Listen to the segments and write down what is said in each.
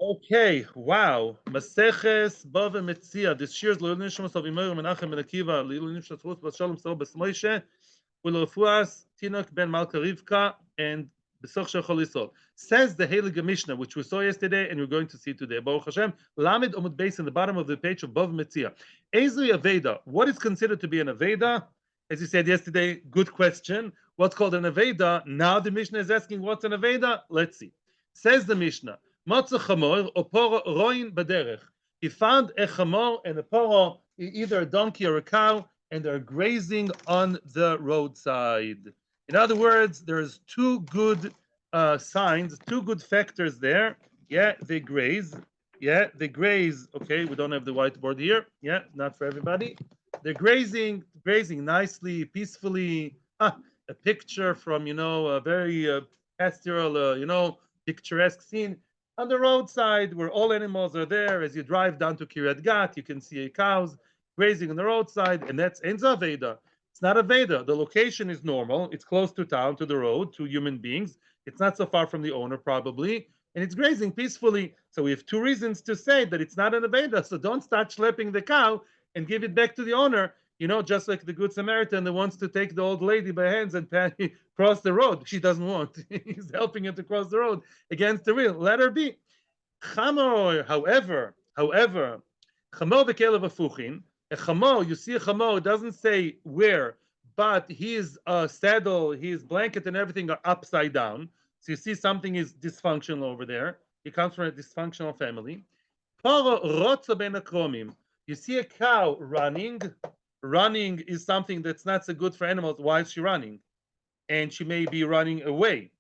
Okay, wow. Maseches Bava Metzia. This shiur is Leilun Nishmas of Imor Menachem Ben Akiva, Leilun Nishmas Ruth Bas Shalom Sarah Bas Moshe, Ulefuas Tinok Ben Malka Rivka, and Besoch Shechol Yisrael. Says the Heilige Mishnah, which we saw yesterday and we're going to see today. Baruch Hashem, Lamed Amud Beis in the bottom of the page of Bava Metzia. Ezri Aveda. What is considered to be an Aveda? As you said yesterday, good question. What's called an Aveda? Now the Mishnah is asking what's an Aveda? Let's see. Says the Mishnah. Matza chamor or poro roin baderech. He found a chamor and a poro, either a donkey or a cow, and they're grazing on the roadside. In other words, there's two good signs, two good factors there. Yeah, they graze. Yeah, they graze. Okay, we don't have the whiteboard here. Yeah, not for everybody. They're grazing nicely, peacefully. A picture from a very pastoral, picturesque scene on the roadside where all animals are there. As you drive down to Kiryat Gat, you can see cows grazing on the roadside, and that's Enza Veda. It's not a Veda. The location is normal. It's close to town, to the road, to human beings. It's not so far from the owner, probably, and it's grazing peacefully. So we have two reasons to say that it's not an Veda. So don't start schlepping the cow and give it back to the owner. Just like the Good Samaritan that wants to take the old lady by hands and cross the road. She doesn't want. He's helping her to cross the road against the will. Let her be. Chamor, however, chamor v'kelev afuchin. A chamor, you see a chamor, it doesn't say where, but his saddle, his blanket and everything are upside down. So you see something is dysfunctional over there. He comes from a dysfunctional family. Paro rotza ben akromim. You see a cow running. Running is something that's not so good for animals. Why is she running? And she may be running away.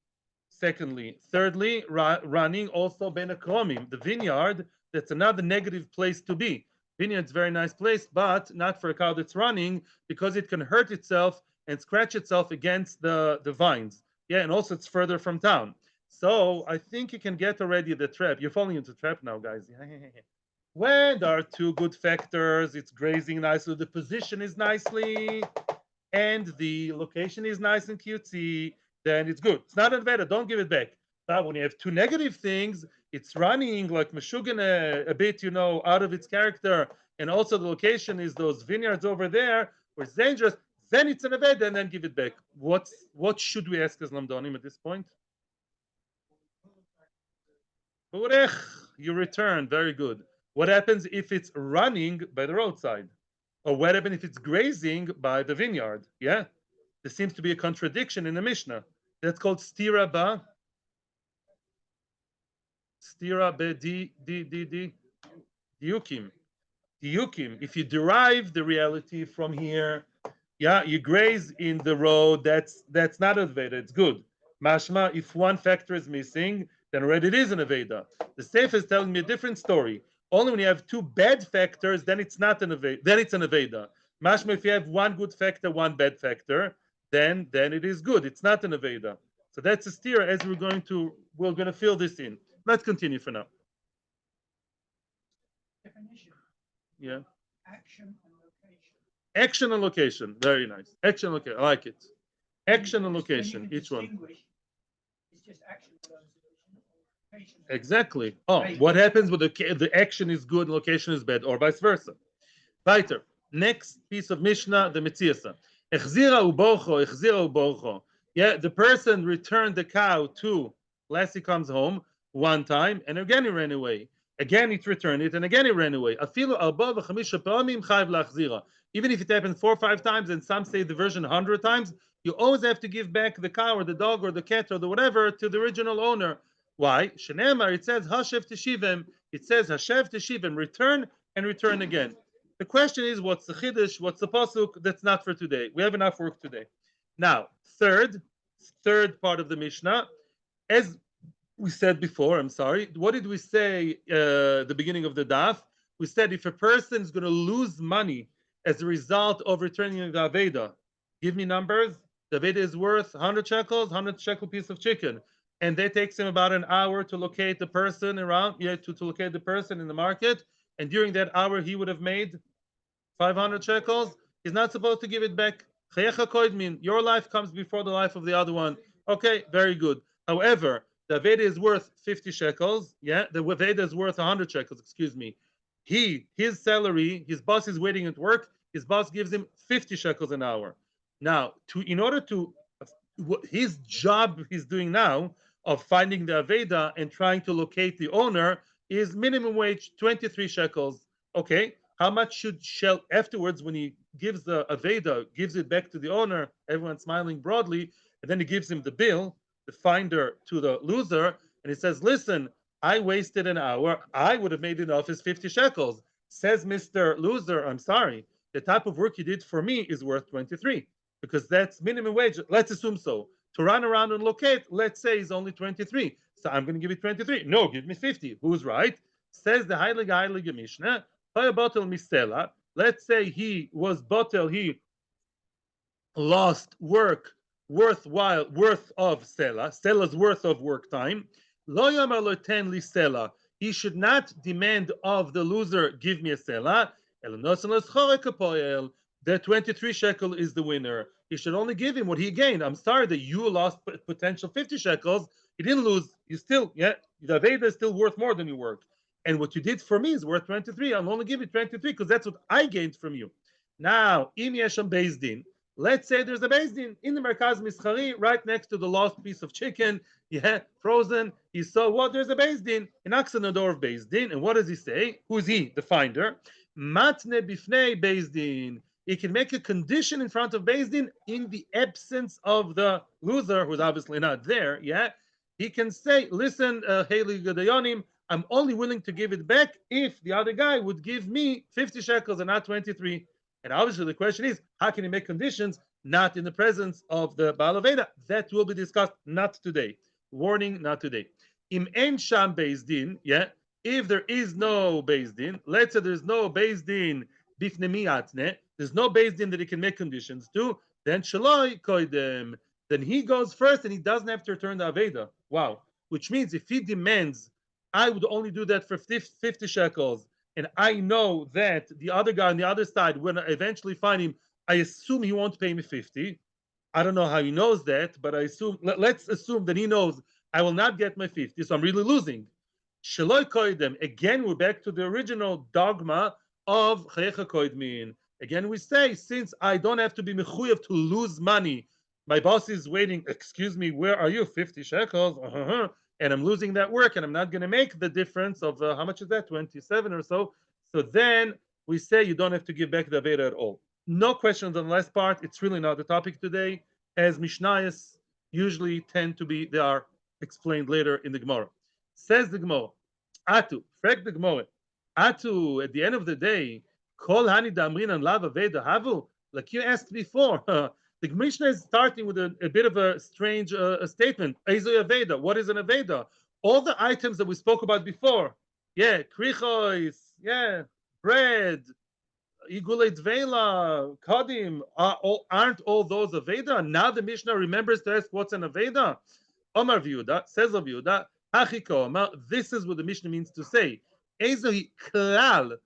Secondly, thirdly, running also ben akromim, the vineyard. That's another negative place to be. Vineyard's a very nice place, but not for a cow that's running, because it can hurt itself and scratch itself against the vines. Yeah, and also it's further from town. So I think you can get already the trap. You're falling into the trap now, guys. When there are two good factors, it's grazing nicely, the position is nicely, and the location is nice and cutesy, then it's good. It's not Aveda, don't give it back. But when you have two negative things, it's running like Meshugan a bit, out of its character, and also the location is those vineyards over there, where it's dangerous, then it's an Aveda, and then give it back. What should we ask as Lamdonim at this point? You return, very good. What happens if it's running by the roadside? Or what happens if it's grazing by the vineyard? Yeah? There seems to be a contradiction in the Mishnah. That's called stira ba. Stira be diukim. Diukim. If you derive the reality from here, yeah, you graze in the road, that's not a Veda, it's good. Mashma, if one factor is missing, then already it is an Aveda. The Sefer is telling me a different story. Only when you have two bad factors, then it's not an Aveda. Then it's an Aveda. Mashma, if you have one good factor, one bad factor, then it is good. It's not an Aveda. So that's a steer. As we're going to fill this in. Let's continue for now. Definition. Yeah. Action and location. Action and location. Very nice. Action and location. I like it. Action and location. Each one. It's just action. Exactly. Oh, what happens with the action is good, location is bad, or vice versa. Weiter. Next piece of Mishnah, the Metzia. Echzira uborcho. Yeah, the person returned the cow to, last he comes home, one time, and again he ran away. Again he returned it, and again he ran away. Even if it happened 4 or 5 times, and some say the version 100 times, you always have to give back the cow or the dog or the cat or the whatever to the original owner. Why? Shenemar, it says Hashev Teshivim. It says Hashev Teshivim, return and return again. The question is, what's the Chiddush? What's the pasuk? That's not for today. We have enough work today. Now, third part of the Mishnah, as we said before. What did we say the beginning of the daf? We said if a person is going to lose money as a result of returning the Aveda, give me numbers. The Aveda is worth 100 shekels, 100 shekel piece of chicken. And that takes him about an hour to locate the person around, to locate the person in the market. And during that hour, he would have made 500 shekels. He's not supposed to give it back. Your life comes before the life of the other one. Okay, very good. However, the The Aveda is worth 50 shekels. Yeah, the Aveda is worth 100 shekels. Excuse me. His salary, his boss is waiting at work. His boss gives him 50 shekels an hour. Now, in order to his job he's doing now of finding the Aveda and trying to locate the owner is minimum wage 23 shekels. Okay, how much should Shell afterwards when he gives the Aveda, gives it back to the owner, everyone's smiling broadly, and then he gives him the bill, the finder to the loser, and he says, listen, I wasted an hour, I would have made it off as 50 shekels. Says Mr. Loser, I'm sorry, the type of work you did for me is worth 23 because that's minimum wage. Let's assume so. To run around and locate, let's say is only 23. So I'm going to give you 23. No, give me 50. Who's right? Says the Heilige Mishnah, let's say he was botel, he lost work worth of Stella's worth of work time. Lo yamar lo ten li Stella. He should not demand of the loser, give me a Stella. The 23 shekel is the winner. He should only give him what he gained. I'm sorry that you lost potential 50 shekels. You didn't lose. You still, yeah, the Veda is still worth more than you worked. And what you did for me is worth 23. I'll only give you 23 because that's what I gained from you. Now, im yesham beis din. Let's say there's a beis din in the Merkaz Mischari right next to the lost piece of chicken, yeah, frozen. He saw what? There's a beis din. He knocks on the door of beis din, and what does he say? Who's he? The finder. Matne bifnei beis din. He can make a condition in front of beis din in the absence of the loser, who's obviously not there. Yeah, he can say, "Listen, Haley Gadayonim, I'm only willing to give it back if the other guy would give me 50 shekels and not 23." And obviously, the question is, how can he make conditions not in the presence of the Baal Aveda? That will be discussed not today. Warning, not today. Im en sham beis din, yeah. If there is no beis din, let's say there's no beis din bifnei atne, there's no beis din that he can make conditions to, then shaloi koidem. Then he goes first and he doesn't have to return the Aveda. Wow. Which means if he demands, I would only do that for 50 shekels, and I know that the other guy on the other side, when I eventually find him, I assume he won't pay me 50. I don't know how he knows that, but I assume, let's assume that he knows I will not get my 50, so I'm really losing. Shaloi koidem. Again, we're back to the original dogma of chayecha koidmin. Again, we say, since I don't have to be mechuyev to lose money, my boss is waiting, excuse me, where are you? 50 shekels? And I'm losing that work, and I'm not going to make the difference of, how much is that? 27 or so. So then we say you don't have to give back the Aveda at all. No questions on the last part. It's really not the topic today, as Mishnayos usually tend to be, they are explained later in the Gemara. Says the Gemara, Atu, frag the Gemara, Atu, at the end of the day, Kol Hani Damrin and Lava Veda Havu, like you asked before, the Mishnah is starting with a bit of a strange statement. Ezo Aveda, what is an Aveda? All the items that we spoke about before, yeah, krichois, yeah, bread, igulei dveila, kadim, aren't all those Aveda? Now the Mishnah remembers to ask what's an Aveda? Omar Viuda, says of Viuda, Hachiko Omar, this is what the Mishnah means to say. Ezo klal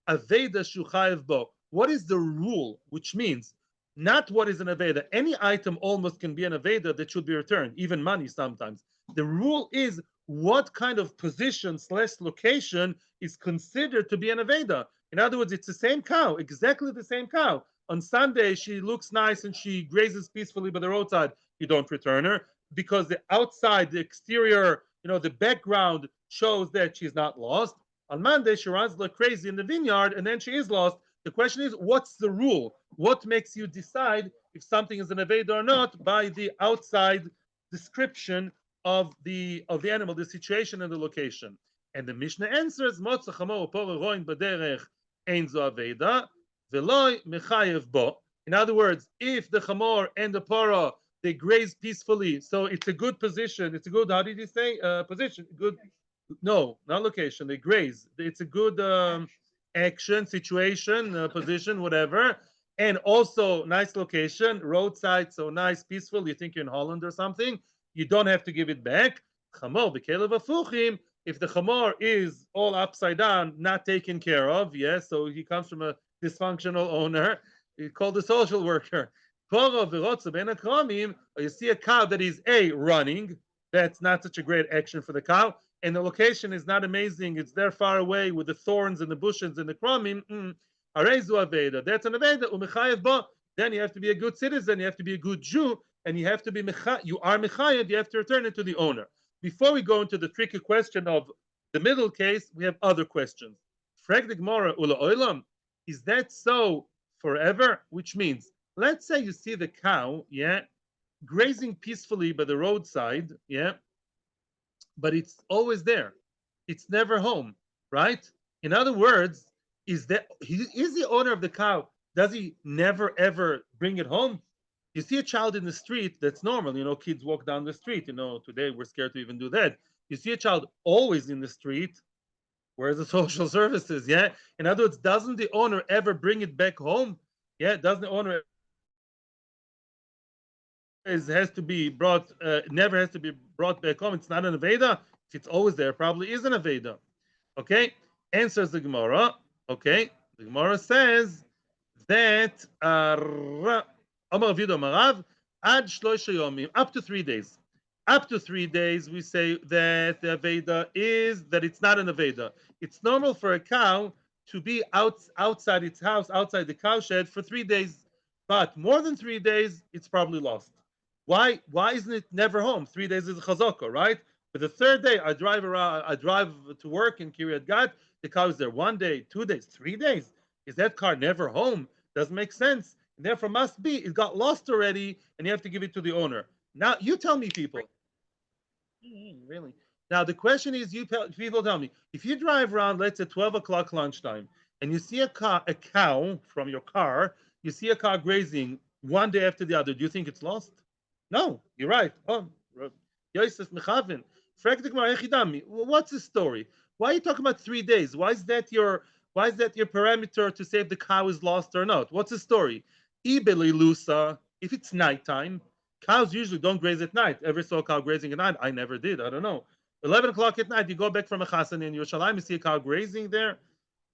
Aveda shuchayev bo. What is the rule? Which means not what is an Aveda. Any item almost can be an Aveda that should be returned, even money sometimes. The rule is what kind of position / location is considered to be an Aveda. In other words, it's the same cow, exactly the same cow. On Sunday, she looks nice and she grazes peacefully by the roadside. You don't return her because the outside, the exterior, the background shows that she's not lost. On Monday, she runs like crazy in the vineyard and then she is lost. The question is, what's the rule? What makes you decide if something is an Aveda or not by the outside description of the animal, the situation and the location? And the Mishnah answers, Motza chamor poro roin baderech ein zo Aveda, veloi mechayev bo. In other words, if the chamor and the poro, they graze peacefully, so it's a good position, it's a good, how did you say, position, good, no, not location, they graze, it's a good action, situation, position, whatever, and also nice location, roadside, so nice, peaceful. You think you're in Holland or something, you don't have to give it back. Chamor b'kelev afuchim. If the chamor is all upside down, not taken care of, yes, so he comes from a dysfunctional owner, he's called a social worker. Or you see a cow that is A, running, That's not such a great action for the cow. And the location is not amazing. It's there far away with the thorns and the bushes and the kromim. Arezu aveda. That's an aveda. Umechayev ba. Then you have to be a good citizen. You have to be a good Jew, and you have to be you are mechayev. You have to return it to the owner. Before we go into the tricky question of the middle case, we have other questions. Frag the Gemara ula oilam. Is that so forever? Which means, let's say you see the cow, yeah, grazing peacefully by the roadside, yeah, but it's always there. It's never home, right? In other words, is the owner of the cow? Does he never ever bring it home? You see a child in the street, that's normal. Kids walk down the street. Today we're scared to even do that. You see a child always in the street. Where's the social services? Yeah. In other words, doesn't the owner ever bring it back home? Yeah. Doesn't the owner has to be brought, never has to be brought back home? It's not an Aveda. If it's always there, probably is an Aveda. Okay. Answers the Gemara. Okay. The Gemara says that up to 3 days. Up to 3 days, we say that the Aveda is that it's not an Aveda. It's normal for a cow to be outside its house, outside the cow shed for 3 days. But more than 3 days, it's probably lost. Why isn't it never home? 3 days is a chazaka, right? But the third day, I drive to work in Kiryat Gat. The cow is there 1 day, 2 days, 3 days. Is that car never home? Doesn't make sense. And therefore, must be it got lost already, and you have to give it to the owner. Now, you tell me, people. Really? Now, the question is, people tell me, if you drive around, let's say 12 o'clock lunchtime, and you see a cow from your car, you see a cow grazing 1 day after the other, do you think it's lost? No, you're right. Oh, Yosef Mechaven. What's the story? Why are you talking about 3 days? Why is that your parameter to say if the cow is lost or not? What's the story? Lusa, if it's nighttime, cows usually don't graze at night. Ever saw a cow grazing at night? I never did. I don't know. 11 o'clock at night, you go back from a chasen in Yerushalayim, you see a cow grazing there.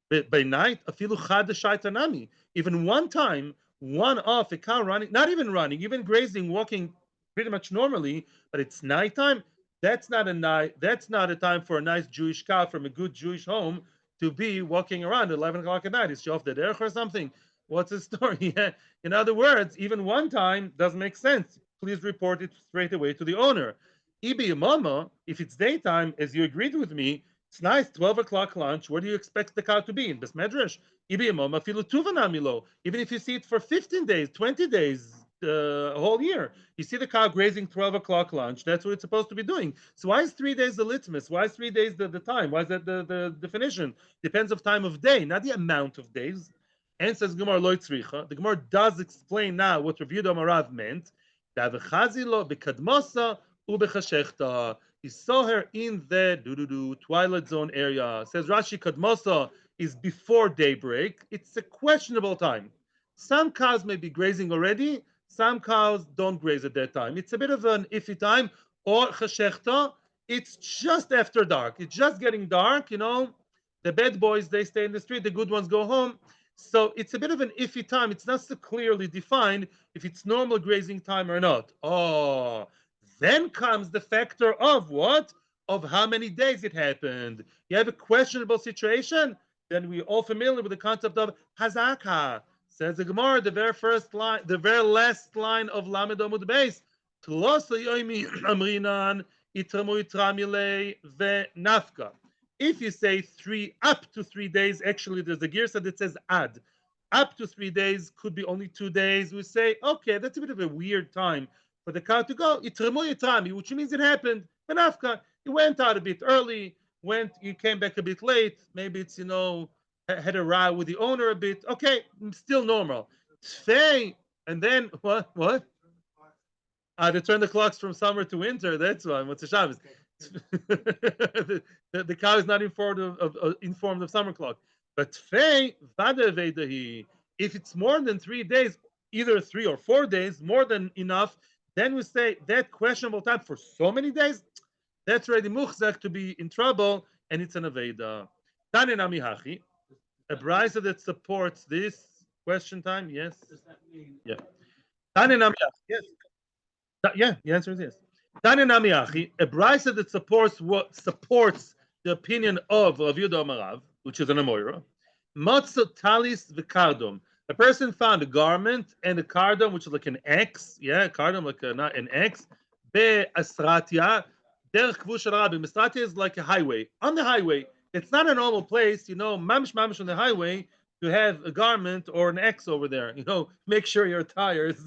But by night, afilu chad shaitanami. Even one time, one off a cow running, not even running, even grazing, walking pretty much normally, but it's nighttime. That's not a time for a nice Jewish cow from a good Jewish home to be walking around at 11 o'clock at night. Is she off the derech or something? What's the story? In other words, even one time doesn't make sense. Please report it straight away to the owner. Ibi mama, if it's daytime, as you agreed with me, it's nice, 12 o'clock lunch. Where do you expect the cow to be? In Besmedrash. Ibi mama filu tuvanamilo. Even if you see it for 15 days, 20 days, a whole year. You see the cow grazing 12 o'clock lunch. That's what it's supposed to be doing. So why is 3 days the litmus? Why is 3 days the time? Why is that the definition? Depends of time of day, not the amount of days. And says Gemara loy tzricha. The Gemara does explain now what Rav Yehuda Amarav meant. He saw her in the twilight zone area. Says Rashi, kadmosa is before daybreak. It's a questionable time. Some cows may be grazing already. Some cows don't graze at that time. It's a bit of an iffy time. Or cheshechta, it's just after dark. It's just getting dark. The bad boys, they stay in the street. The good ones go home. So it's a bit of an iffy time. It's not so clearly defined if it's normal grazing time or not. Oh, then comes the factor of what? Of how many days it happened. You have a questionable situation, then we're all familiar with the concept of hazaka. Says the Gemara, the very first line, the very last line of Lamed Amud Beis. Tlos Yomi amrinan itramu itramile ve'nafka. If you say up to 3 days, actually there's a girsa that says ad. Up to 3 days could be only 2 days. We say, okay, that's a bit of a weird time for the cow to go. Itremu yitrami, which means it happened. Benafka, he went out a bit early, he came back a bit late. Maybe it's, had a row with the owner a bit. Okay, still normal. Tfei, and then, what? To turn the clocks from summer to winter, that's why. What's the Shabbos? the cow is not informed of summer clock. But tfei vada vedahi. If it's more than 3 days, either 3 or 4 days, more than enough, then we say that questionable time for so many days, that's already muchzak to be in trouble, and it's an aveda. Tanin amihachi, a brisa that supports this question time. Yes. Does that mean? Yeah. Tanin amihachi. Yes. Yeah. The answer is yes. Tanya Namiachi, a brisa that supports the opinion of Rav Yehuda Amarav, which is an Amoira. Matzo talis v'kardom. A person found a garment and a cardom, which is like an X, yeah, cardom like an X. Be asratia, derech kvush rabbi. Asratia is like a highway. On the highway, it's not a normal place, mamish on the highway to have a garment or an X over there. Make sure your tires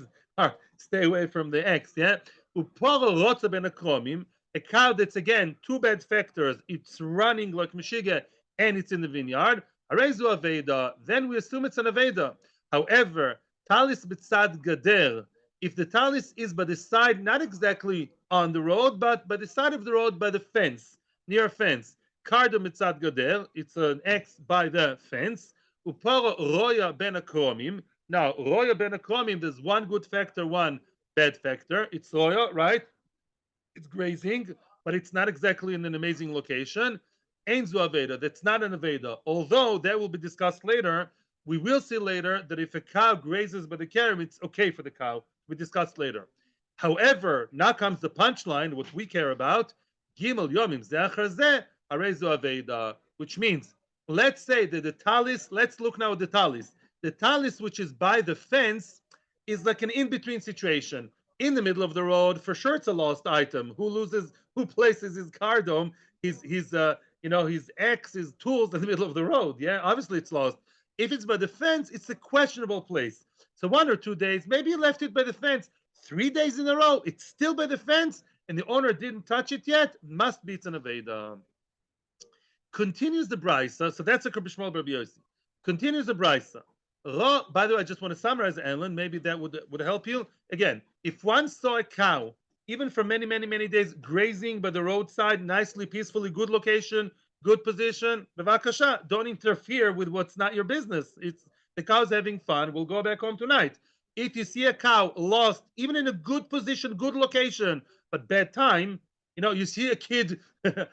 stay away from the X, yeah. Uporo rotza ben akromim, a cow that's again two bad factors. It's running like Meshiga and it's in the vineyard. Arezu aveda. Then we assume it's an aveda. However, talis b'tzad gader. If the talis is by the side, not exactly on the road, but by the side of the road, by the fence, near a fence. Kardo mitzad gader. It's an X by the fence. Uporo roya ben akromim. Now, roya ben akromim, there's one good factor, one bad factor. It's roya, right? It's grazing, but it's not exactly in an amazing location. Ein zu aveda. That's not an aveda. Although that will be discussed later. We will see later that if a cow grazes by the kerem, it's okay for the cow. We discussed later. However, now comes the punchline. What we care about, gimel yomim ze'achar zeh arezu aveda, which means, let's say that the talis. Let's look now at the talis. The talis, which is by the fence, is like an in-between situation. In the middle of the road, for sure it's a lost item. Who places his cardom, his X, his tools in the middle of the road? Yeah, obviously it's lost. If it's by the fence, it's a questionable place. So 1 or 2 days, maybe you left it by the fence. 3 days in a row, it's still by the fence, and the owner didn't touch it yet. Must be it's an aveda. Continues the brisa. So that's a Kabishmal Rabbi Yossi. Continues the brisa. By the way, I just want to summarize, Alan. Maybe that would help you. Again, if one saw a cow, even for many, many, many days, grazing by the roadside, nicely, peacefully, good location, good position, bevakasha, don't interfere with what's not your business. It's the cow's having fun. We'll go back home tonight. If you see a cow lost, even in a good position, good location, but bad time, you see a kid.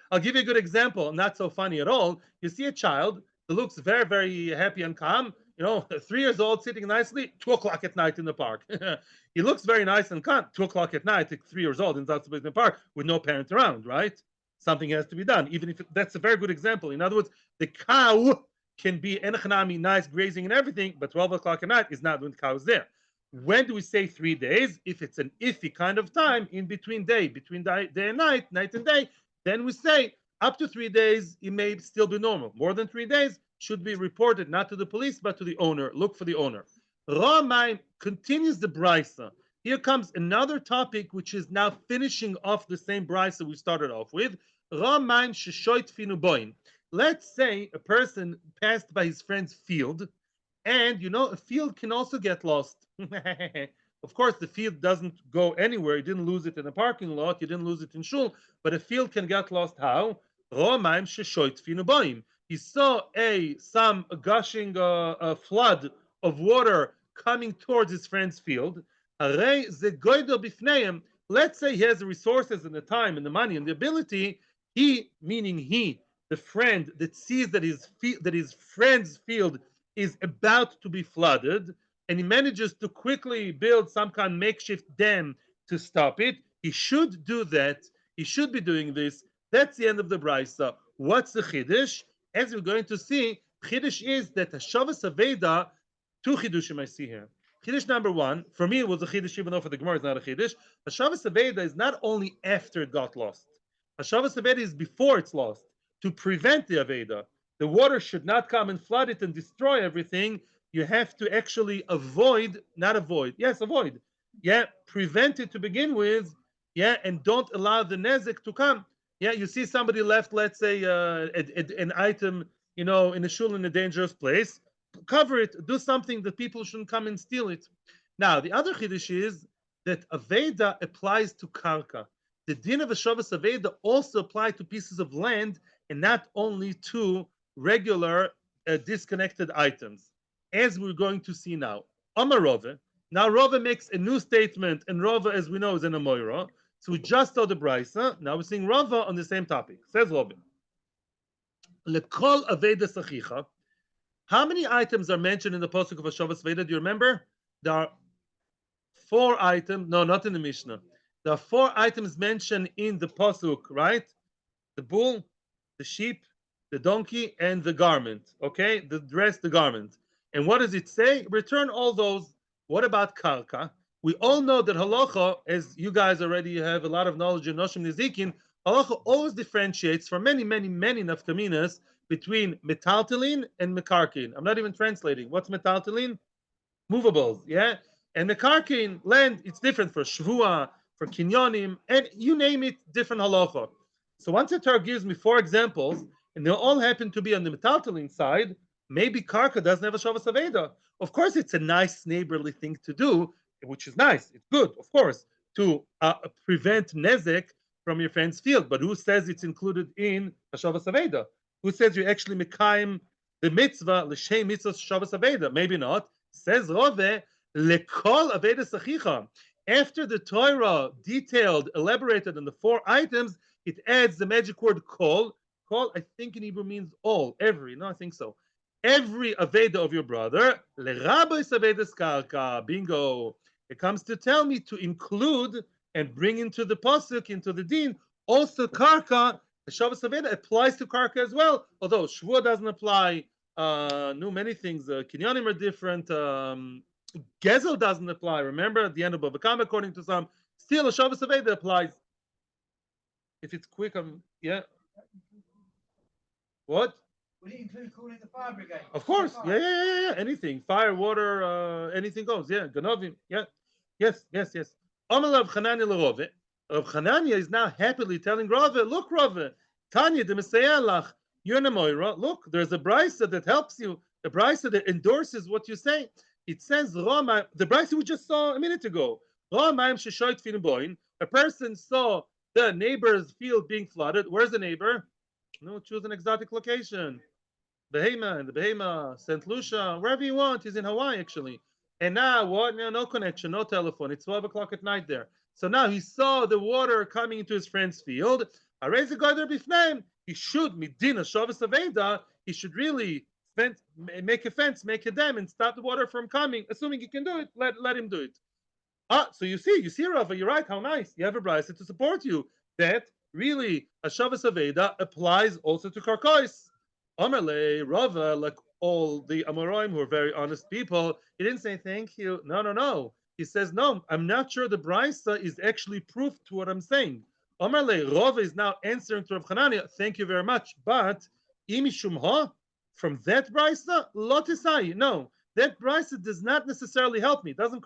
I'll give you a good example. Not so funny at all. You see a child that looks very, very happy and calm. 3 years old, sitting nicely, 2 o'clock at night in the park. He looks very nice and calm. 2 o'clock at night, 3 years old, in the park with no parent around, right? Something has to be done, even if that's a very good example. In other words, the cow can be enechanami, nice, grazing and everything, but 12 o'clock at night is not when the cow is there. When do we say 3 days? If it's an iffy kind of time in between day and night and day, then we say up to 3 days, it may still be normal. More than 3 days, should be reported not to the police but to the owner. Look for the owner. Ramaim continues the brisa. Here comes another topic which is now finishing off the same brisa we started off with. Ramaim sheshoit finuboin. Let's say a person passed by his friend's field, and a field can also get lost. Of course, the field doesn't go anywhere. You didn't lose it in a parking lot. You didn't lose it in shul. But a field can get lost how? Ramaim sheshoit finuboin. He saw some gushing flood of water coming towards his friend's field. Let's say he has the resources and the time and the money and the ability. He, meaning he, the friend that sees that his friend's field is about to be flooded, and he manages to quickly build some kind of makeshift dam to stop it. He should do that. He should be doing this. That's the end of the brisa. What's the chiddush? As we're going to see, chiddush is that Hashavas Aveda, 2 chiddushim I see here. Chiddush number 1, for me it was a chiddush, even though for the Gemara it's not a chiddush. Hashavas Aveda is not only after it got lost. Hashavas Aveda is before it's lost, to prevent the Aveda. The water should not come and flood it and destroy everything. You have to actually avoid, prevent it to begin with, and don't allow the nezek to come. Yeah, you see somebody left, let's say, an item, in a shul in a dangerous place. Cover it. Do something that people shouldn't come and steal it. Now, the other chiddush is that Aveda applies to karka. The din of Hashavas Aveda also applies to pieces of land and not only to regular disconnected items, as we're going to see now. Amar Rove. Now Rove makes a new statement, and Rove, as we know, is an Amoira. So we just saw the brisa. Now we're seeing Rava on the same topic. Says Robin. Lekol aveda sachicha. How many items are mentioned in the pasuk of Hashavas Veda? Do you remember? There are 4 items. No, not in the Mishnah. There are 4 items mentioned in the pasuk, right? The bull, the sheep, the donkey, and the garment. Okay, the dress, the garment. And what does it say? Return all those. What about karka? We all know that halacha, as you guys already have a lot of knowledge in Noshim Nezikin, halacha always differentiates for many, many, many nafkaminas between metaltalin and mekarkin. I'm not even translating. What's metaltalin? Movables, yeah? And mekarkin, land, it's different for shvua, for kinyonim, and you name it, different halacha. So once the Torah gives me 4 examples, and they all happen to be on the metaltalin side, maybe karka doesn't have a shavas aveda. Of course, it's a nice neighborly thing to do, which is nice. It's good, of course, to prevent nezek from your friend's field. But who says it's included in a shavas aveda? Who says you actually mekayim the mitzvah l'shem mitzvah shavas aveda? Maybe not. Says Rove lekol aveda sachicha. After the Torah detailed, elaborated on the 4 items, it adds the magic word kol. Kol, I think in Hebrew means all, every. No, I think so. Every aveda of your brother, lerabos avedas karka. Bingo. It comes to tell me to include and bring into the pasuk, into the din, also karka. The Shabbos aveda applies to karka as well, although shvua doesn't apply. Many things. Kinyanim are different. Gezel doesn't apply. Remember at the end of Bava, according to some, still a Shabbos aveda applies. If it's quick, yeah. What? Will it include calling the fire brigade? Of course. Yeah. Anything. Fire, water, anything goes. Yeah. Ganovim. Yeah. Yes. Omer Rav Chananya l'Rove. Rav Chananya is now happily telling Rove, look, Rove, Tanya de Mesayah lach, you're a Moira. Look, there's a brisa that helps you. The brisa that endorses what you say. It says, the brisa we just saw a minute ago. A person saw the neighbor's field being flooded. Where's the neighbor? No, choose an exotic location. Bahama, St. Lucia, wherever you want. He's in Hawaii, actually. And now, what? No connection, no telephone. It's 12 o'clock at night there. So now he saw the water coming into his friend's field. I raise a guy there b'fneim. He should, midina shavas aveda, he should really make a fence, make a dam, and stop the water from coming. Assuming he can do it, let him do it. So you see, Rava, you're right. How nice. You have a brisa to support you. That really, a shavas aveda applies also to karkois. Amarle, Rava, like all the Amoraim who are very honest people, he didn't say thank you. No. He says, no, I'm not sure the brisa is actually proof to what I'm saying. Amarle, Rava is now answering to Rav Chananya, thank you very much. But, imishumha, from that brisa, lotisai, no. That brisa does not necessarily help me. It doesn't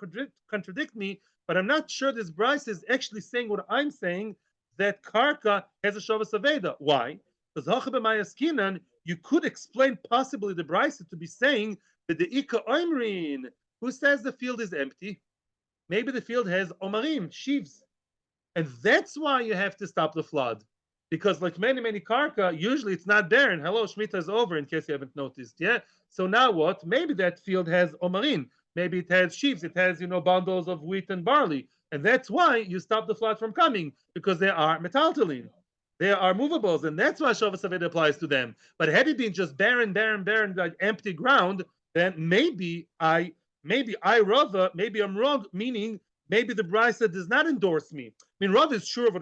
contradict me, but I'm not sure this brisa is actually saying what I'm saying, that karka has a shavas aveda. Why? Because you could explain possibly the brisa to be saying that the ika oimrin, who says the field is empty? Maybe the field has omarim, sheaves. And that's why you have to stop the flood. Because like many karka, usually it's not barren. Hello, Shemitah is over, in case you haven't noticed. Yeah. So now what? Maybe that field has omarim. Maybe it has sheaves. It has, bundles of wheat and barley. And that's why you stop the flood from coming, because they are metaltalin. They are movables, and that's why Shavas Aveda applies to them. But had it been just barren, like empty ground, then maybe I'm wrong, meaning maybe the brisa does not endorse me. I mean, Rav is sure of what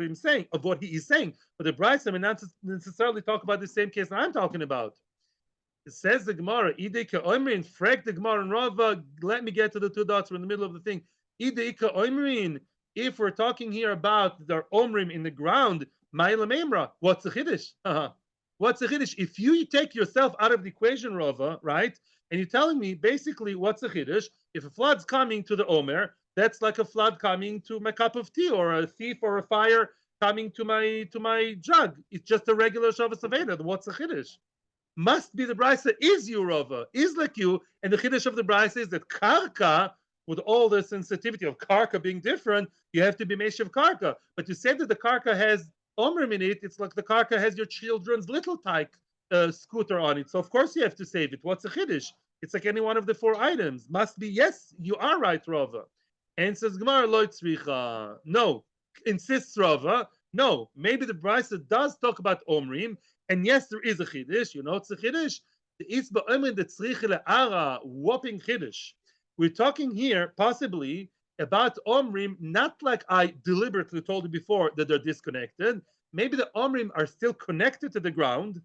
he is saying, but the brisa may not necessarily talk about the same case that I'm talking about. It says the Gemara, Ide ka oimrin, frag the Gemara and Rav, let me get to the 2 dots, we're in the middle of the thing. Ide ka oimrin, if we're talking here about the omrim in the ground, what's the chiddush? What's the chiddush? If you take yourself out of the equation, Rava, right, and you're telling me basically what's the chiddush? If a flood's coming to the omer, that's like a flood coming to my cup of tea, or a thief or a fire coming to my jug. It's just a regular Shavas Aveda. What's the chiddush? Must be the brisa is you, Rava, is like you, and the chiddush of the brisa is that karka, with all the sensitivity of karka being different, you have to be meshav karka. But you said that the karka has omrim in it. It's like the karka has your children's little tyke scooter on it. So of course you have to save it. What's a chiddush? It's like any one of the 4 items. Must be, yes, you are right, Rava. And says Gemara lo tzricha. No, insists Rava. No, maybe the brisa does talk about omrim, and yes, there is a chiddush. It's a chiddush. It's ba'omrim the tzricha le'ara, whopping chiddush. We're talking here possibly about Omrim, not like I deliberately told you before that they're disconnected. Maybe the Omrim are still connected to the ground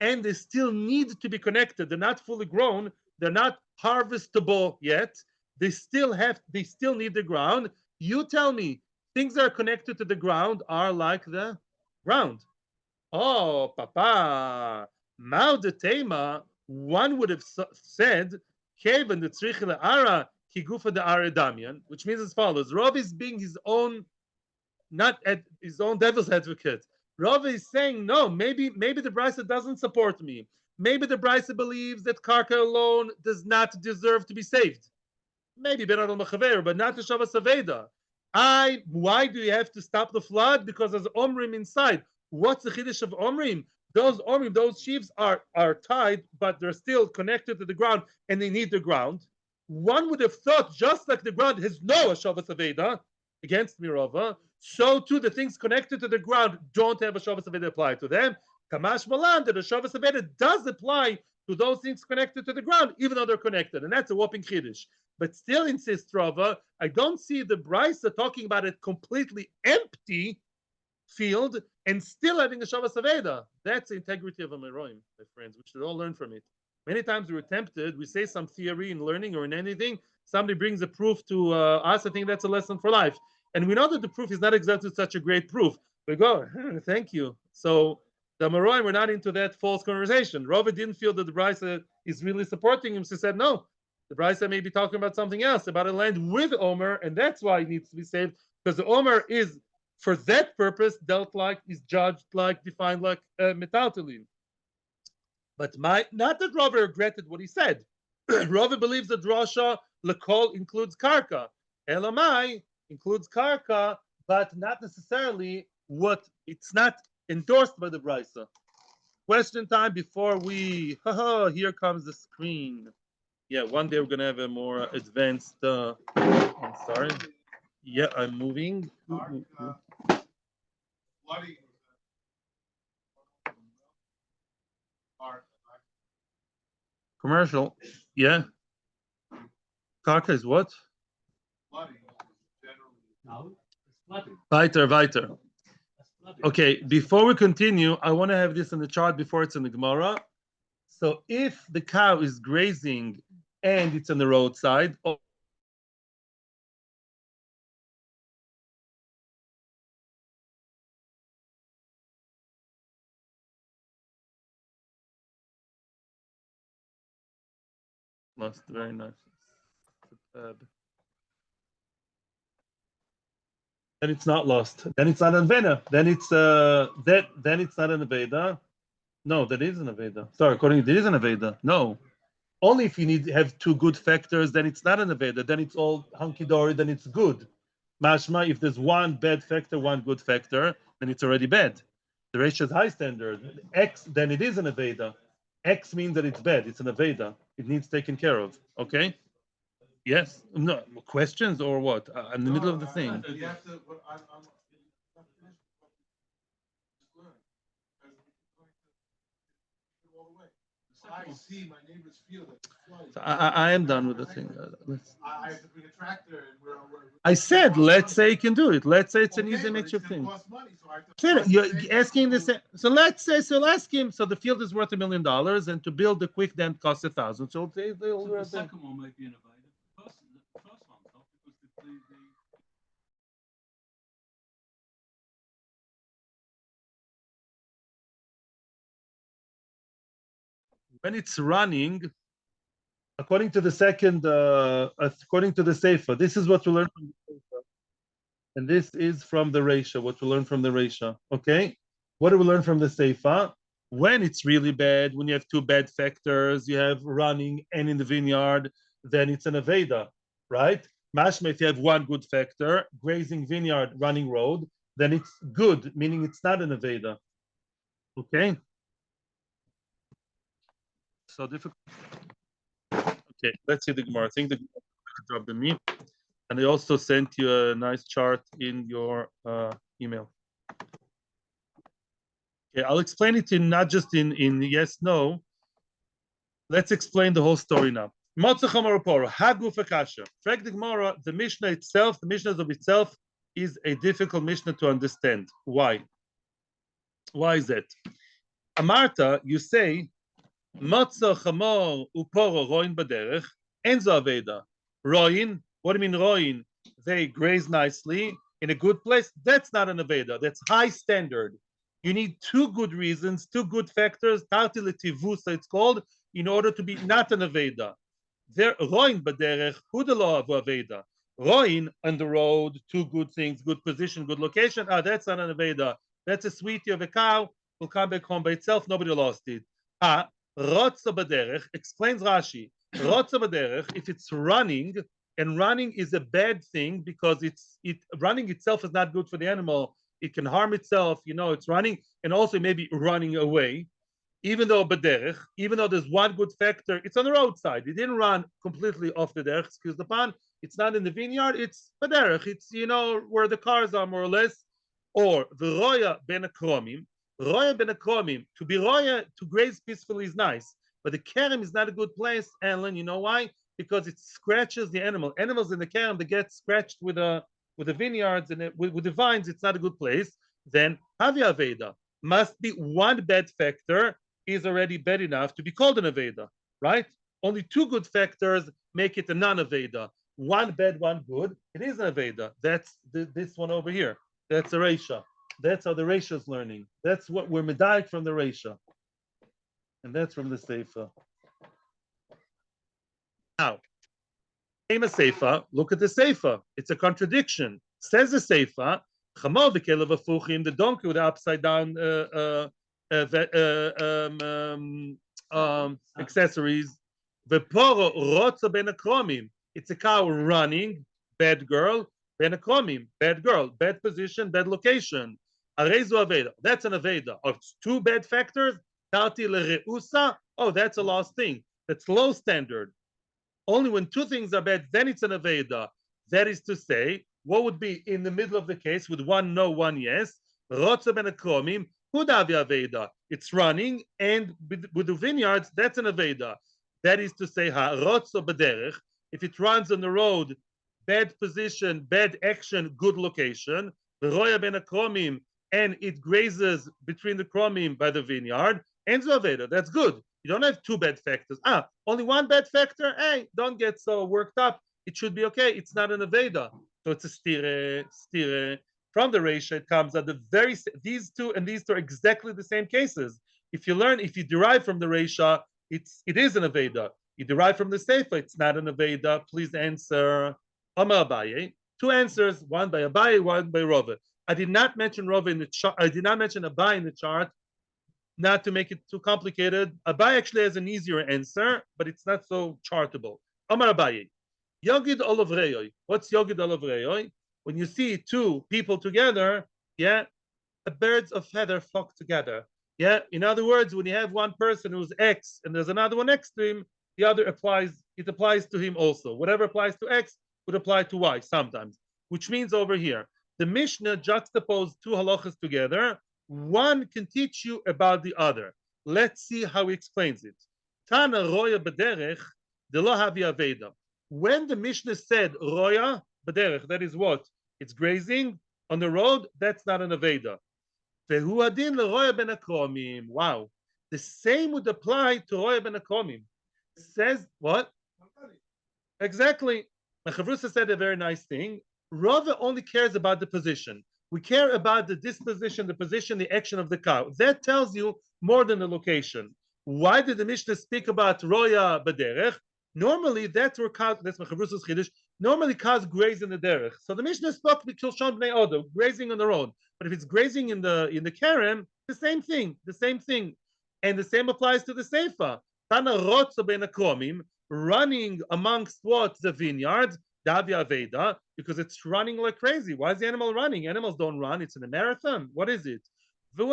and they still need to be connected. They're not fully grown, they're not harvestable yet. They still need the ground. You tell me, things that are connected to the ground are like the ground. Oh, Papa, Mao de Tema, one would have said, Kevin the Tzrichele Ara, Kigufa de Ara Damian, which means as follows. Rav is being his own, not at his own devil's advocate. Rav is saying, no, maybe the Brisa doesn't support me. Maybe the Brisa believes that Karka alone does not deserve to be saved. Maybe Ben Adal Machaver, but not the Shavas Aveda. Why do you have to stop the flood? Because there's Omrim inside. What's the Chiddush of Omrim? Those sheaves are tied, but they're still connected to the ground and they need the ground. One would have thought, just like the ground has no Shavas Aveda against Mirova, so too the things connected to the ground don't have a Shavas Aveda applied to them. Kamash Malan, that the Shavas Aveda does apply to those things connected to the ground, even though they're connected. And that's a whopping Chiddush. But still insists Rava, I don't see the Brisa talking about a completely empty field and still having a Shavas Aveda. That's the integrity of a Meroim, my friends. We should all learn from it. Many times we're tempted, we say some theory in learning or in anything, somebody brings a proof to us, I think that's a lesson for life. And we know that the proof is not exactly such a great proof. We go, thank you. So the Meroim were not into that false conversation. Rava didn't feel that the Brisa is really supporting him, so he said, no, the Brisa may be talking about something else, about a land with Omer, and that's why it needs to be saved, because the Omer is, for that purpose, dealt like, is judged like, defined like metaltalin. But not that Rava regretted what he said. Rava believes that Rasha Lekol includes Karka. Elamai includes Karka, but not necessarily what, it's not endorsed by the Brisa. Question time before we, here comes the screen. Yeah, one day we're gonna have a more advanced. I'm sorry. Yeah, I'm moving. Commercial. Yeah. Karka is what? Weiter. Okay, before we continue, I want to have this in the chart before it's in the Gemara. So if the cow is grazing and it's on the roadside, lost, very nice. Then it's not lost. Then it's not an Veda. Then it's then it's not an Aveda. No, that is an Aveda. Sorry, according to there is an Aveda. No. Only if you have two good factors, then it's not an Aveda. Then it's all hunky dory, then it's good. Mashma, if there's one bad factor, one good factor, then it's already bad. The ratio is high standard. X, then it is an Aveda. X means that it's bad. It's an Aveda. It needs taken care of. Okay? Yes? No. Questions or what? In the middle of the thing. I see my neighbor's field. So I am done with the thing. I have to bring a tractor. And I said, let's say you can do it. Let's say it's an easy makeshift thing. You're asking this. So let's say, so ask him. So the field is worth $1 million, and to build the quick dam costs $1,000. So the second one might be innovative. The first one, because when it's running, according to the second, according to the Sefer, this is what we learn from the Sefer. And this is from the Reisha, what we learn from the Reisha. Okay? What do we learn from the Sefer? When it's really bad, when you have two bad factors, you have running and in the vineyard, then it's an Aveda, right? Mashma, if you have one good factor, grazing vineyard, running road, then it's good, meaning it's not an Aveda. Okay? So difficult. Okay, let's see the Gemara. I think the Gemara did a job than me. And I also sent you a nice chart in your email. Okay, I'll explain it in not just in yes, no. Let's explain the whole story now. Motza Chomer Uporo, Haguf Akasha. Frag the Gemara, the Mishnah itself, the Mishnah of itself is a difficult Mishnah to understand. Why? Why is that? Amarta, you say, Motza Chomer Uporo Roin Baderech, Enzo Aveda. Roin, what do you mean Roin? They graze nicely in a good place. That's not an Aveda. That's high standard. You need two good reasons, two good factors, Tarti Letivusa it's called, in order to be not an Aveda. There, Roin Baderech, who the law of Aveda. Roin on the road, two good things, good position, good location. That's not an Aveda. That's a sweetie of a cow, will come back home by itself, nobody lost it. Rotza Baderech, explains Rashi. Rotza Baderech, if it's running, and running is a bad thing because running itself is not good for the animal. It can harm itself, it's running, and also maybe running away. Even though Baderech, even though there's one good factor, it's on the roadside. It didn't run completely off the derech, excuse the pun. It's not in the vineyard, it's Baderech. It's, where the cars are more or less. Or the Roya ben Akromim. Roya ben Akromim, to be Roya, to graze peacefully is nice. But the Kerem is not a good place, Alan. You know why? Because it scratches the animal. Animals in the Kerem, they get scratched with the vineyards and with the vines, it's not a good place. Then Havia Veda must be one bad factor is already bad enough to be called an Aveda, right? Only two good factors make it a non-Aveda. One bad, one good. It is an Aveda. That's this one over here. That's a Reisha. That's how the Reisha is learning. That's what we're medayik from the Reisha. And that's from the Seifa. Now, came a Seifa. Look at the Seifa. It's a contradiction. Says the Seifa, Chamor v'kelev afuchim, the donkey with the upside down accessories. V'poro rotza ben akromim. It's a cow running, bad girl, ben akromim, bad girl, bad position, bad location. Arezu aveda. That's an aveda. Of two bad factors, tarti lereusa. Oh, that's a lost thing. That's low standard. Only when two things are bad, then it's an aveda. That is to say, what would be in the middle of the case with one no, one yes? Rotza ben akromim. It's running, and with the vineyards, that's an Aveda. That is to say, Rotzo Baderech, if it runs on the road, bad position, bad action, good location, Roya ben Akromim, and it grazes between the Kromim by the vineyard, Enzo Aveda, that's good. You don't have two bad factors. Only one bad factor? Hey, don't get so worked up. It should be okay. It's not an Aveda. So it's a stire. From the Reisha, it comes that these two are exactly the same cases. If you derive from the Reisha, it is an Aveda. You derive from the Seifa, it's not an Aveda. Please answer. Amar Abaye. Two answers, one by Abaye, one by Rove. I did not mention Rove in the chart. I did not mention Abaye in the chart, not to make it too complicated. Abaye actually has an easier answer, but it's not so chartable. Amar Abaye. Yogid Olav Reyoy. What's Yogid Olav Reyoy? When you see two people together, birds of feather flock together. In other words, when you have one person who's X and there's another one next to him, the other applies to him also. Whatever applies to X would apply to Y sometimes, which means over here, the Mishnah juxtaposed two halachas together. One can teach you about the other. Let's see how he explains it. Tana roya b'derech de lo havi aveda. When the Mishnah said roya b'derech, that is what? It's grazing on the road. That's not an aveda. Vehu adin leroya ben akromim. Wow. The same would apply to roya ben akromim. Says what? Exactly. Chavrusa said a very nice thing. Rava only cares about the position. We care about the disposition, the position, the action of the cow. That tells you more than the location. Why did the Mishnah speak about roya b'derech? Normally, that's where cows, that's Chavrusa's chiddush. Normally, cows graze in the derech. So the Mishnah spoke with Kilshon bnei Odo, grazing on the road. But if it's grazing in the kerem, the same thing, and the same applies to the seifa. Tana rotza ben akromim, running amongst what? The vineyards, Davia Veda, because it's running like crazy. Why is the animal running? Animals don't run. It's in a marathon. What is it? But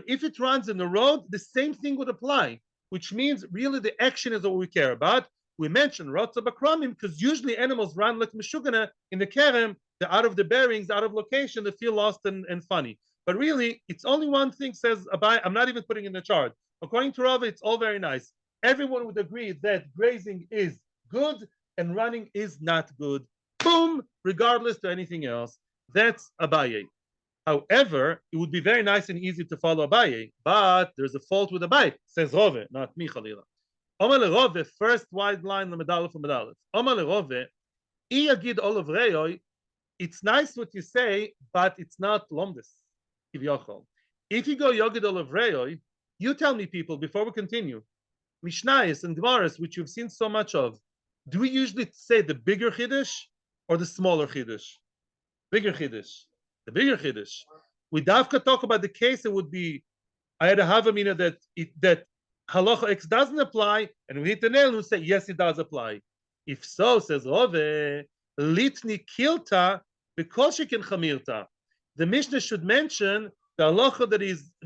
if it runs in the road, the same thing would apply, which means really the action is what we care about. We mentioned Rotza Bakramim because usually animals run like Meshugana in the Kerem. They're out of the bearings, out of location. They feel lost and funny. But really, it's only one thing, says Abai. I'm not even putting in the chart. According to Rava, it's all very nice. everyone would agree that grazing is good and running is not good. Boom, regardless to anything else. That's Abaye. However, it would be very nice and easy to follow Abaye, but there's a fault with Abaye. Says Rove, not me, Chalila. Omar Rove, first wide line, Lamedalef for Medalef. Omar Rove, Iyagid Olav Reyoy, it's nice what you say, but it's not Lomdes. If you go Yogid Olav Reyoy, you tell me, people, before we continue, Mishnayos and Gemaras, which you've seen so much of, do we usually say the bigger Chiddush or the smaller Chiddush? Bigger Chiddush. The bigger Chiddush. We davka talk about the case, it would be, I had a Havamina that Halacha X doesn't apply, and we hit the nail and we say, yes, it does apply. If so, says Rove, Litni Kilta, because she can Chamirta. The Mishnah should mention the Halacha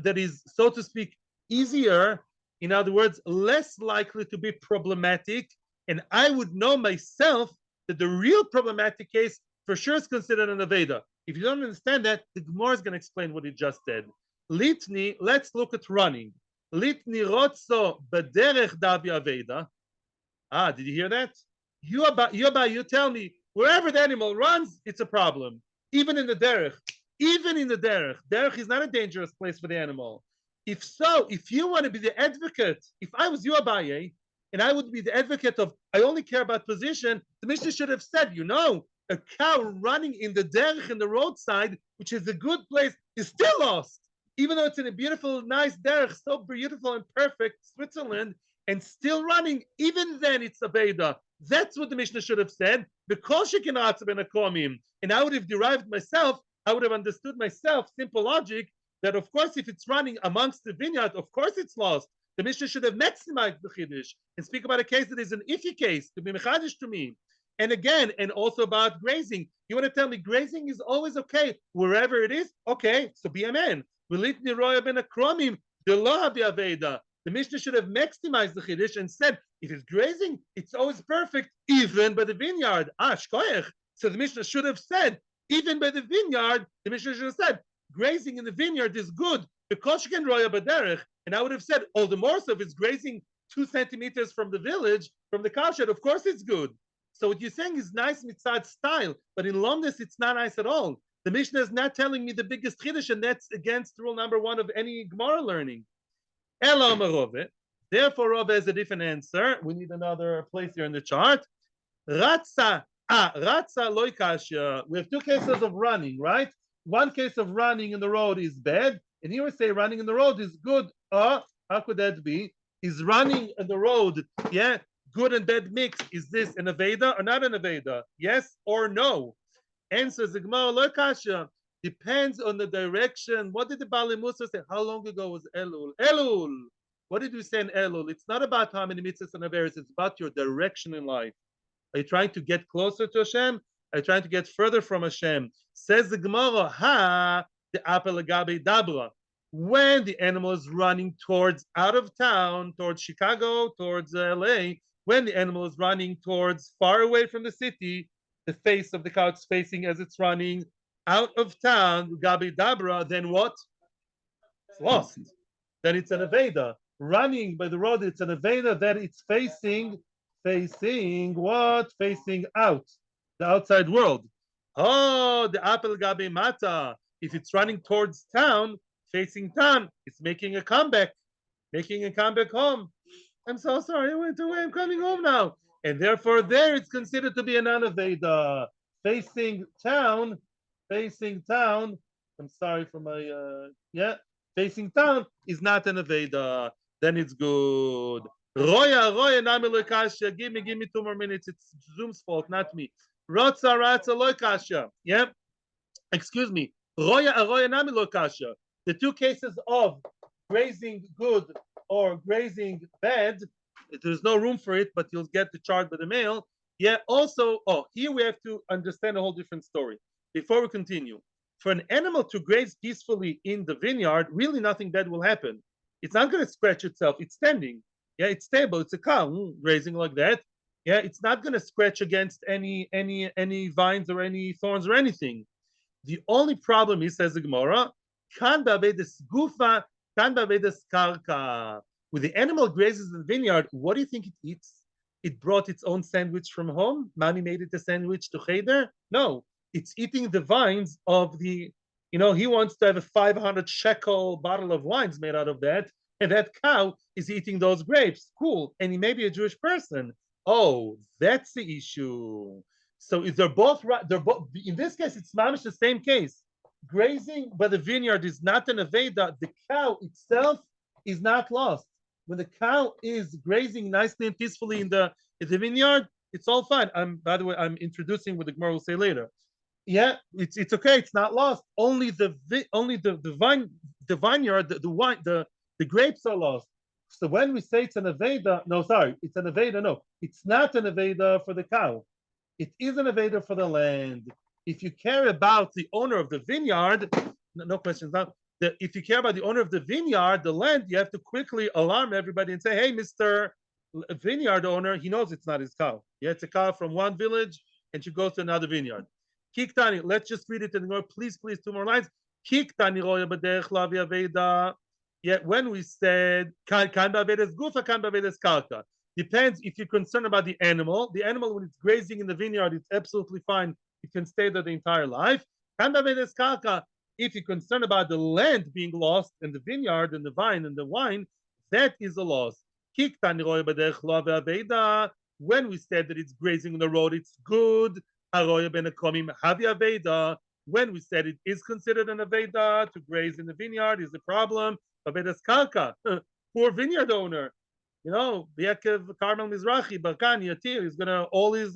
that is, so to speak, easier, in other words, less likely to be problematic, and I would know myself that the real problematic case for sure is considered an Aveda. If you don't understand that, the Gemara is going to explain what he just said. Litni, let's look at running. Litni rotso b'derech davi Aveda. Ah, did you hear that? You tell me, wherever the animal runs, it's a problem. Even in the derech. Even in the derech. Derech is not a dangerous place for the animal. If so, if you want to be the advocate, if I was you, Abaye, and I would be the advocate of, I only care about position, the Mishnah should have said, a cow running in the derech, in the roadside, which is a good place, is still lost. Even though it's in a beautiful, nice derech, so beautiful and perfect, Switzerland, and still running, even then it's a Veda. That's what the Mishnah should have said, because she can ben akomim. And I would have derived myself, I would have understood myself, simple logic, that of course if it's running amongst the vineyard, of course it's lost. The Mishnah should have maximized the Chiddush and speak about a case that is an iffy case, to be mechadish to me. And again, and also about grazing. You want to tell me grazing is always okay, wherever it is? Okay, so be a man. The Mishnah should have maximized the Chiddush and said, if it's grazing, it's always perfect, even by the vineyard. Shkoyach. So the Mishnah should have said, even by the vineyard, the Mishnah should have said, grazing in the vineyard is good because you can roya baderech. And I would have said, all the more so if it's grazing 2 centimeters from the village, from the cowshed, of course it's good. So what you're saying is nice mitzad style, but in Lomdes it's not nice at all. The Mishnah is not telling me the biggest chiddush, and that's against rule number 1 of any Gemara learning. Ela Rove. Therefore, Rove has a different answer. We need another place here in the chart. Ratza loikashya. We have 2 cases of running, right? One case of running in the road is bad, and here we say running in the road is good. How could that be? Is running in the road, good and bad mix? Is this an Aveda or not an Aveda? Yes or no? Answers the Gemara loikashya. Depends on the direction. What did the Bali Musa say? How long ago was Elul? Elul. What did we say in Elul? It's not about how many mitzvahs and averes. It's about your direction in life. Are you trying to get closer to Hashem? Are you trying to get further from Hashem? Says the Gemara, the apel agabe dabra. When the animal is running towards out of town, towards Chicago, towards LA, when the animal is running towards far away from the city, the face of the cow is facing as it's running out of town, gabi dabra, then what? It's lost. Then it's an Aveda. Running by the road, it's an Aveda that it's facing what? Facing out, the outside world. Oh, the apel gabi mata. If it's running towards town, facing town, it's making a comeback home. I'm so sorry, I went away, I'm coming home now. And therefore there it's considered to be an Aveda. Facing town, I'm sorry for my, facing town is not an Aveda. Then it's good. Roya, Namilokasha, give me 2 more minutes. It's Zoom's fault, not me. Rotza, Lokasha. Yeah? Excuse me. Roya, Namilokasha. The 2 cases of grazing good or grazing bad, there's no room for it, but you'll get the chart by the mail. Yeah, also, here we have to understand a whole different story. Before we continue, for an animal to graze peacefully in the vineyard, really nothing bad will happen. It's not going to scratch itself. It's standing. Yeah, it's stable. It's a cow grazing like that. Yeah, it's not going to scratch against any vines or any thorns or anything. The only problem is, says the Gemara, kan ba'avedes gufa, kan ba'avedes karka. When the animal grazes in the vineyard, what do you think it eats? It brought its own sandwich from home. Mommy made it a sandwich to cheder. No, it's eating the vines of the, he wants to have a 500 shekel bottle of wines made out of that. And that cow is eating those grapes. Cool. And he may be a Jewish person. Oh, that's the issue. So if they're both right, they're both, in this case, it's mamish the same case. Grazing by the vineyard is not an aveda. The cow itself is not lost. When the cow is grazing nicely and peacefully in the vineyard, it's all fine. By the way, I'm introducing what the Gemara will say later. Yeah, it's okay. It's not lost. Only the vineyard, the wine, the grapes are lost. So when we say it's an aveda, no, sorry, it's an aveda. No, it's not an aveda for the cow. It is an aveda for the land. If you care about the owner of the vineyard, no questions. Now, if you care about the owner of the vineyard, the land, you have to quickly alarm everybody and say, "Hey, Mr. Vineyard owner, he knows it's not his cow. Yeah, it's a cow from one village, and she goes to another vineyard." Kiktani, let's just read it in the Gemara. Please, 2 more lines. Kiktani roya b'derech lavi aveda. Yet when we said kan ba'avedas gufa, kan ba'avedas karka, depends if you're concerned about the animal. The animal, when it's grazing in the vineyard, it's absolutely fine. It can stay there the entire life. Kan ba'avedas karka, if you're concerned about the land being lost and the vineyard and the vine and the wine, that is a loss. Kiktani roya b'derech lavi aveda. When we said that it's grazing on the road, it's good. Haroya ben akomim havi aveda. When we said it is considered an aveda to graze in the vineyard is a problem. Avedas karka, poor vineyard owner. Yaakov Carmel Mizrahi, Barkan, Yatir, he's gonna all his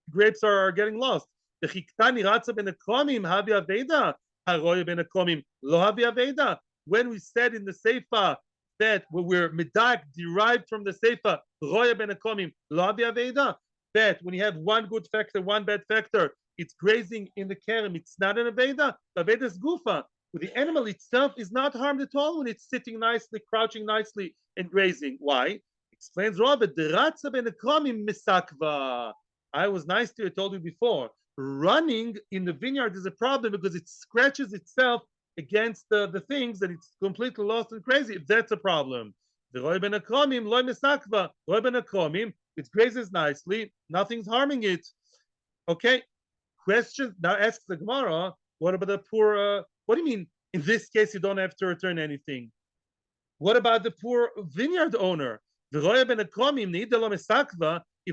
grapes are getting lost. The chiktani ratza ben akomim havi aveda. Haroya ben akomim lo havi aveda. When we said in the Seifa that we're medak derived from the Seifa, roya ben akomim lo havi aveda. That when you have one good factor, one bad factor, it's grazing in the kerem, it's not an aveda. Aveda is gufa. The animal itself is not harmed at all when it's sitting nicely, crouching nicely, and grazing. Why? Explains Robert. I was nice to you, I told you before. Running in the vineyard is a problem because it scratches itself against the things that it's completely lost and crazy. That's a problem. It grazes nicely, nothing's harming it. Okay, question now asks the Gemara, what about the poor, what do you mean, in this case you don't have to return anything? What about the poor vineyard owner? If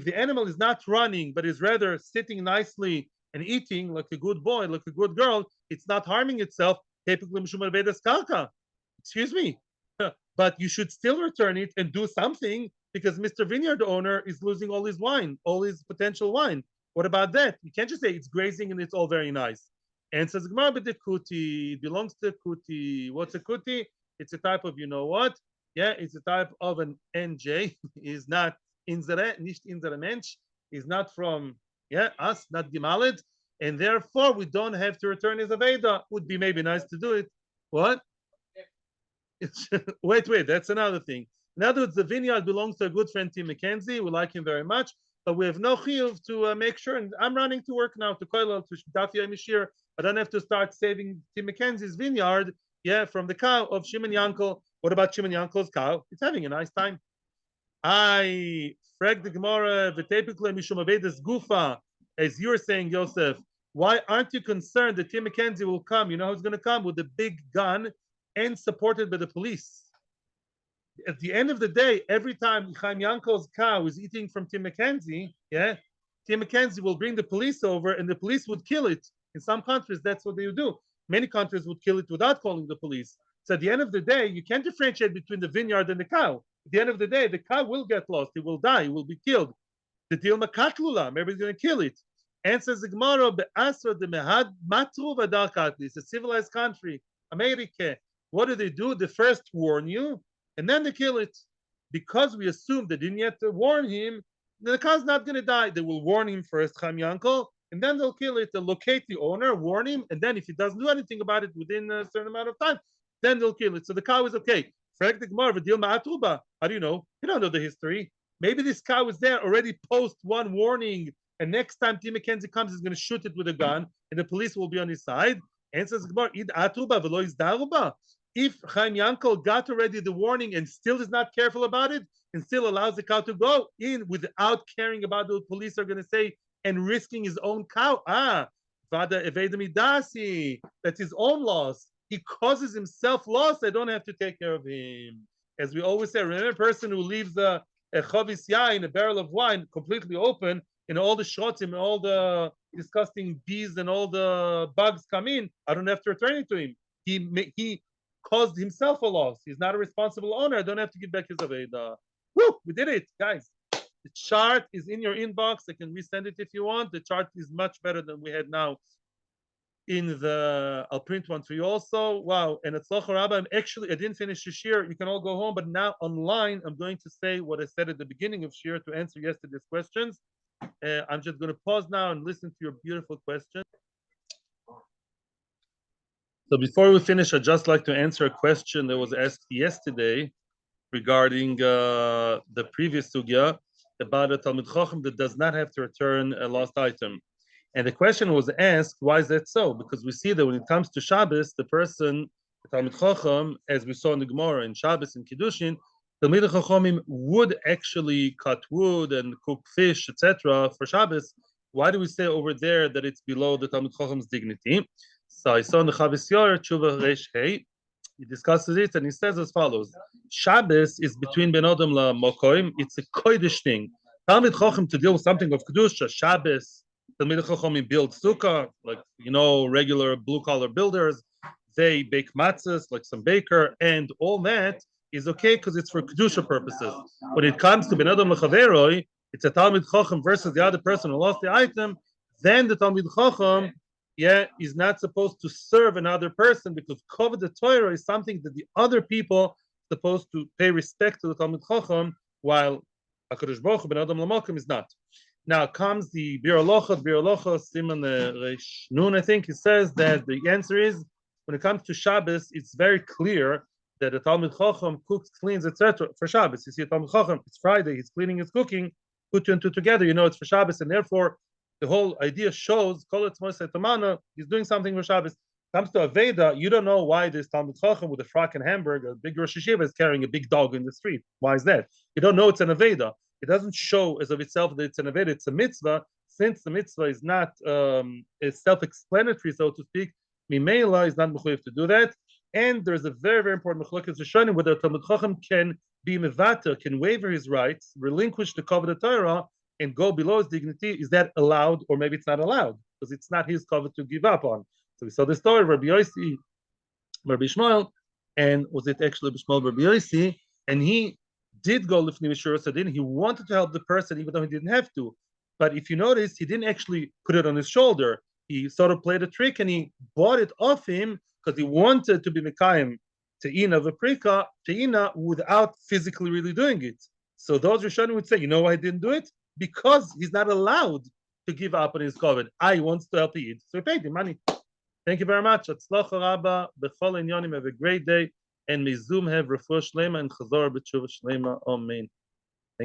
the animal is not running, but is rather sitting nicely and eating like a good boy, like a good girl, it's not harming itself. Excuse me, but you should still return it and do something because Mr. Vineyard owner is losing all his wine, all his potential wine. What about that? You can't just say it's grazing and it's all very nice. And says Gemara, but the kuti belongs to kuti. What's a kuti? It's a type of, you know what? Yeah, it's a type of an NJ. Is not inzere, nicht inzere mensch. Is not from us, not Gimalid. And therefore, we don't have to return his Aveda. Would be maybe nice to do it. What? Wait, that's another thing. In other words, the vineyard belongs to a good friend, Tim McKenzie. We like him very much, but we have no chiyuv to make sure. And I'm running to work now to Koilel, to Daf Yomi shiur. I don't have to start saving Tim McKenzie's vineyard, from the cow of Shimon Yankel. What about Shimon Yankel's cow? It's having a nice time. I frag the Gemara, v'tepikle mishum avedas gufa, as you're saying, Yosef. Why aren't you concerned that Tim McKenzie will come? You know who's going to come with a big gun and supported by the police? At the end of the day, every time Chaim Yankel's cow is eating from Tim McKenzie, Tim McKenzie will bring the police over and the police would kill it. In some countries, that's what they would do. Many countries would kill it without calling the police. So at the end of the day, you can't differentiate between the vineyard and the cow. At the end of the day, the cow will get lost. It will die. It will be killed. The deal makatlula, maybe he's going to kill it. And says the Gemara, be'asra de mehad matru v'adar katli. It's a civilized country, America. What do? They first warn you, and then they kill it. Because we assume they didn't yet warn him, the cow's not going to die. They will warn him first, Chaim Yankel, and then they'll kill it. They'll locate the owner, warn him, and then if he doesn't do anything about it within a certain amount of time, then they'll kill it. So the cow is okay. How do you know? You don't know the history. Maybe this cow was there already post one warning, and next time Tim McKenzie comes, he's going to shoot it with a gun, and the police will be on his side. And says, if Chaim Yankel got already the warning and still is not careful about it and still allows the cow to go in without caring about what the police are going to say and risking his own cow, Vada Evedamidasi, that's his own loss. He causes himself loss. I don't have to take care of him. As we always say, remember a person who leaves a chavis yain, a barrel of wine, completely open, and all the shrotim and all the disgusting bees and all the bugs come in. I don't have to return it to him. He caused himself a loss. He's not a responsible owner. I don't have to give back his aveda. Woo! We did it, guys. The chart is in your inbox. I can resend it if you want. The chart is much better than we had now in the, I'll print one for you also. Wow. And it's Rabba. I didn't finish the shiur. You can all go home, but now online, I'm going to say what I said at the beginning of shiur to answer yesterday's questions. I'm just going to pause now and listen to your beautiful question. So before we finish, I'd just like to answer a question that was asked yesterday regarding the previous sugya about a Talmud Chacham that does not have to return a lost item. And the question was asked, why is that so? Because we see that when it comes to Shabbos, the person, the Talmud Chacham, as we saw in the Gemara, in Shabbos and Kiddushin, Talmid Chachamim would actually cut wood and cook fish, etc. for Shabbos. Why do we say over there that it's below the Talmud Chacham's dignity? So I saw in the Chavis Yor, Tshuva Reish Hei, he discusses it and he says as follows: Shabbos is between Ben Adam la Mokoim. It's a kodesh thing. Talmid Chacham to deal with something of kedusha, Shabbos. Talmid Chachamim build sukkah, like regular blue collar builders. They bake matzahs, like some baker, and all that is okay because it's for kedusha purposes. When it comes to Ben Adam la Chaveroi, it's a Talmid Chacham versus the other person who lost the item. Then the Talmid Chacham, is not supposed to serve another person because Kovod the Torah is something that the other people supposed to pay respect to the Talmud Chacham, while HaKadosh Baruch Hu Ben Adam Lamokim is not. Now comes the Bir Alocha Siman Reish Nun, I think. He says that the answer is, when it comes to Shabbos, it's very clear that the Talmud Chacham cooks, cleans, etc. for Shabbos. You see, a Talmud Chacham, it's Friday, he's cleaning, his cooking, put two and two together, it's for Shabbos, and therefore the whole idea shows he's doing something for Shabbos. Comes to Aveda, you don't know why this Talmud Chacham with a frock and hamburger, a big Rosh Hashiva, is carrying a big dog in the street. Why is that? You don't know it's an Aveda. It doesn't show as of itself that it's an Aveda, it's a mitzvah. Since the mitzvah is not is self-explanatory, so to speak, Mimela is not mechuyev to do that. And there's a very, very important mechlokas rishonim whether Talmud Chacham can be mevater, can waiver his rights, relinquish the Kovod Torah, and go below his dignity. Is that allowed, or maybe it's not allowed because it's not his covet to give up on? So we saw the story of Rabbi Yosi, Rabbi Shmuel, and was it actually Rabbi Shmuel, Rabbi Yosi? And he did go lifnei mishur sadin. He wanted to help the person even though he didn't have to. But if you notice, he didn't actually put it on his shoulder. He sort of played a trick and he bought it off him because he wanted to be mekayim te'ina v'prika te'ina without physically really doing it. So those Rishonim would say, you know why he didn't do it? Because he's not allowed to give up on his covet. I wants to help Eid, so he paid him money. Thank you very much. Atzlacha Rabba, b'chol inyonim, have a great day, and may Zoom have refuah shlema and chazor b'tshuva shlema. Amen.